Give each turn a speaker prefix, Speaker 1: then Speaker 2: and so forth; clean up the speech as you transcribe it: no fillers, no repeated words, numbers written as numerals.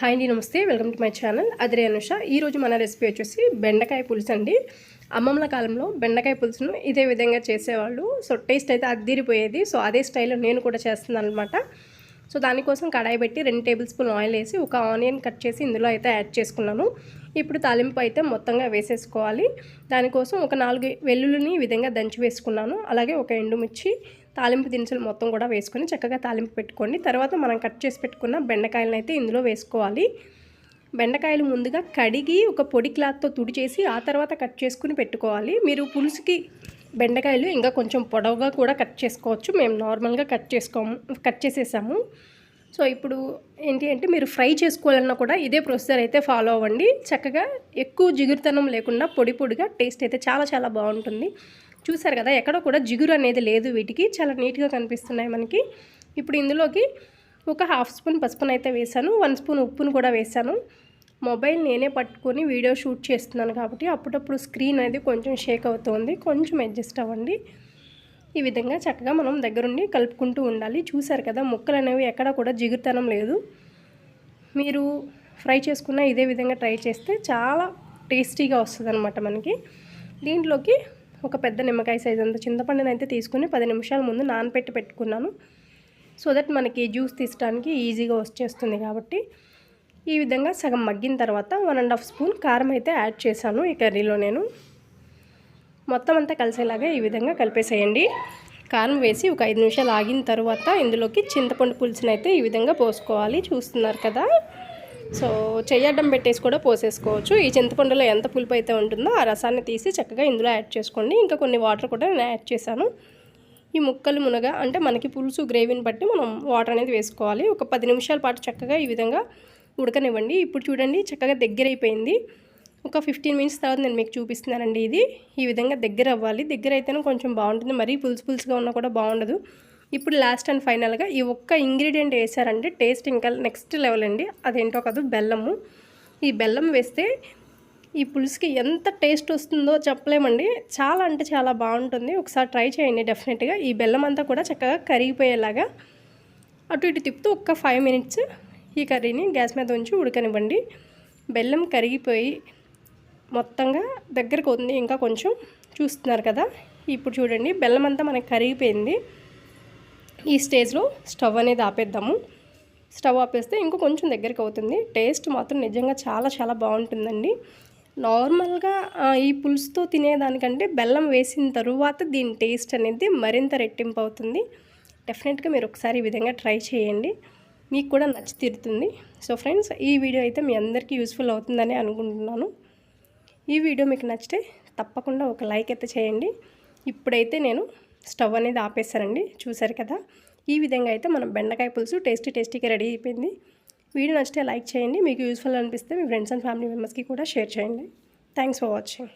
Speaker 1: Hi అండి, నమస్తే. Welcome to my channel అదిరే అనుష. ఈరోజు మన రెసిపీ వచ్చేసి బెండకాయ పులుసు అండి. అమ్మమ్మల కాలంలో బెండకాయ పులుసును ఇదే విధంగా చేసేవాళ్ళు. సో టేస్ట్ అయితే అద్దిరిపోయేది. సో అదే స్టైల్లో నేను కూడా చేస్తున్నాను అనమాట. సో దానికోసం కడాయి పెట్టి 2 టేబుల్ స్పూన్ ఆయిల్ వేసి ఒక ఆనియన్ కట్ చేసి ఇందులో అయితే యాడ్ చేసుకున్నాను. ఇప్పుడు తాలింపు అయితే మొత్తంగా వేసేసుకోవాలి. దానికోసం ఒక 4 వెల్లుల్లిని ఈ విధంగా దంచి వేసుకున్నాను. అలాగే ఒక ఎండుమిర్చి, తాలింపు దినుసులు మొత్తం కూడా వేసుకొని చక్కగా తాలింపు పెట్టుకోండి. తర్వాత మనం కట్ చేసి పెట్టుకున్న బెండకాయలను అయితే ఇందులో వేసుకోవాలి. బెండకాయలు ముందుగా కడిగి ఒక పొడి క్లాత్తో తుడిచేసి ఆ తర్వాత కట్ చేసుకుని పెట్టుకోవాలి. మీరు బెండకాయలు ఇంకా కొంచెం పొడవుగా కూడా కట్ చేసుకోవచ్చు. మేము నార్మల్గా కట్ చేసేసాము. సో ఇప్పుడు ఏంటి అంటే మీరు ఫ్రై చేసుకోవాలన్నా కూడా ఇదే ప్రొసీజర్ అయితే ఫాలో అవ్వండి. చక్కగా ఎక్కువ జిగురుతనం లేకుండా పొడి పొడిగా టేస్ట్ అయితే చాలా చాలా బాగుంటుంది. చూసారు కదా, ఎక్కడ కూడా జిగురు అనేది లేదు. వీటికి చాలా నీట్గా కనిపిస్తున్నాయి మనకి. ఇప్పుడు ఇందులోకి ఒక 1/2 స్పూన్ పసుపును అయితే వేసాను. 1 స్పూన్ ఉప్పును కూడా వేసాను. మొబైల్ నేనే పట్టుకొని వీడియో షూట్ చేస్తున్నాను కాబట్టి అప్పుడప్పుడు స్క్రీన్ అనేది కొంచెం షేక్ అవుతుంది. కొంచెం అడ్జస్ట్ అవ్వండి. ఈ విధంగా చక్కగా మనం దగ్గరుండి కలుపుకుంటూ ఉండాలి. చూసారు కదా, ముక్కలు అనేవి ఎక్కడ కూడా జిగురుతనం లేదు. మీరు ఫ్రై చేసుకున్న ఇదే విధంగా ట్రై చేస్తే చాలా టేస్టీగా వస్తుంది అనమాట మనకి. దీంట్లోకి ఒక పెద్ద నిమ్మకాయ సైజ్ అంత చింతపండుని అయితే తీసుకుని 10 నిమిషాల ముందు నానబెట్టి పెట్టుకున్నాను. సో దట్ మనకి జ్యూస్ తీసడానికి ఈజీగా వచ్చేస్తుంది కాబట్టి. ఈ విధంగా సగం మగ్గిన తర్వాత 1.5 స్పూన్ కారం అయితే యాడ్ చేశాను ఈ కర్రీలో నేను. మొత్తం అంతా కలిసేలాగా ఈ విధంగా కలిపేసేయండి. కారం వేసి ఒక 5 నిమిషాలు ఆగిన తర్వాత ఇందులోకి చింతపండు పులుసుని అయితే ఈ విధంగా పోసుకోవాలి. చూస్తున్నారు కదా, సో చెయ్యడ్డం పెట్టేసి కూడా పోసేసుకోవచ్చు. ఈ చింతపండులో ఎంత పులుపు అయితే ఉంటుందో ఆ రసాన్ని తీసి చక్కగా ఇందులో యాడ్ చేసుకోండి. ఇంకా కొన్ని వాటర్ కూడా నేను యాడ్ చేశాను. ఈ ముక్కలు మునగా అంటే మనకి పులుసు గ్రేవీని బట్టి మనం వాటర్ అనేది వేసుకోవాలి. ఒక 10 నిమిషాల పాటు చక్కగా ఈ విధంగా ఉడకనివ్వండి. ఇప్పుడు చూడండి, చక్కగా దగ్గర అయిపోయింది. ఒక 15 మినిట్స్ తర్వాత నేను మీకు చూపిస్తున్నానండి. ఇది ఈ విధంగా దగ్గర అవ్వాలి. దగ్గర అయితేనే కొంచెం బాగుంటుంది. మరీ పులుసుగా ఉన్నా కూడా బాగుండదు. ఇప్పుడు లాస్ట్ అండ్ ఫైనల్గా ఈ ఒక్క ఇంగ్రీడియంట్ వేసారంటే టేస్ట్ ఇంకా నెక్స్ట్ లెవెల్ అండి. అదేంటో కాదు, బెల్లము. ఈ బెల్లం వేస్తే ఈ పులుసుకి ఎంత టేస్ట్ వస్తుందో చెప్పలేమండి. చాలా అంటే చాలా బాగుంటుంది. ఒకసారి ట్రై చేయండి డెఫినెట్గా. ఈ బెల్లం అంతా కూడా చక్కగా కరిగిపోయేలాగా అటు ఇటు తిప్పుతూ ఒక్క 5 మినిట్స్ ఈ కర్రీని గ్యాస్ మీద ఉంచి ఉడకనివ్వండి. బెల్లం కరిగిపోయి మొత్తంగా దగ్గరకు ఉంది. ఇంకా కొంచెం చూస్తున్నారు కదా, ఇప్పుడు చూడండి బెల్లం అంతా మనకి కరిగిపోయింది. ఈ స్టేజ్లో స్టవ్ అనేది ఆపేద్దాము. స్టవ్ ఆపేస్తే ఇంకో కొంచెం దగ్గరికి అవుతుంది. టేస్ట్ మాత్రం నిజంగా చాలా చాలా బాగుంటుందండి. నార్మల్గా ఈ పులుసుతో తినేదానికంటే బెల్లం వేసిన తరువాత దీని టేస్ట్ అనేది మరింత రెట్టింపు అవుతుంది. డెఫినెట్గా మీరు ఒకసారి ఈ విధంగా ట్రై చేయండి. మీకు కూడా నచ్చి తీరుతుంది. సో ఫ్రెండ్స్, ఈ వీడియో అయితే మీ అందరికీ యూస్ఫుల్ అవుతుందని అనుకుంటున్నాను. ఈ వీడియో మీకు నచ్చితే తప్పకుండా ఒక లైక్ అయితే చేయండి. ఇప్పుడైతే నేను స్టవ్ అనేది ఆపేస్తానండి. చూసారు కదా, ఈ విధంగా అయితే మనం బెండకాయ పులుసు టేస్టీగా రెడీ అయిపోయింది. వీడియో నచ్చితే లైక్ చేయండి. మీకు యూస్ఫుల్ అనిపిస్తే మీ ఫ్రెండ్స్ అండ్ ఫ్యామిలీ మెంబర్స్కి కూడా షేర్ చేయండి. Thanks for watching.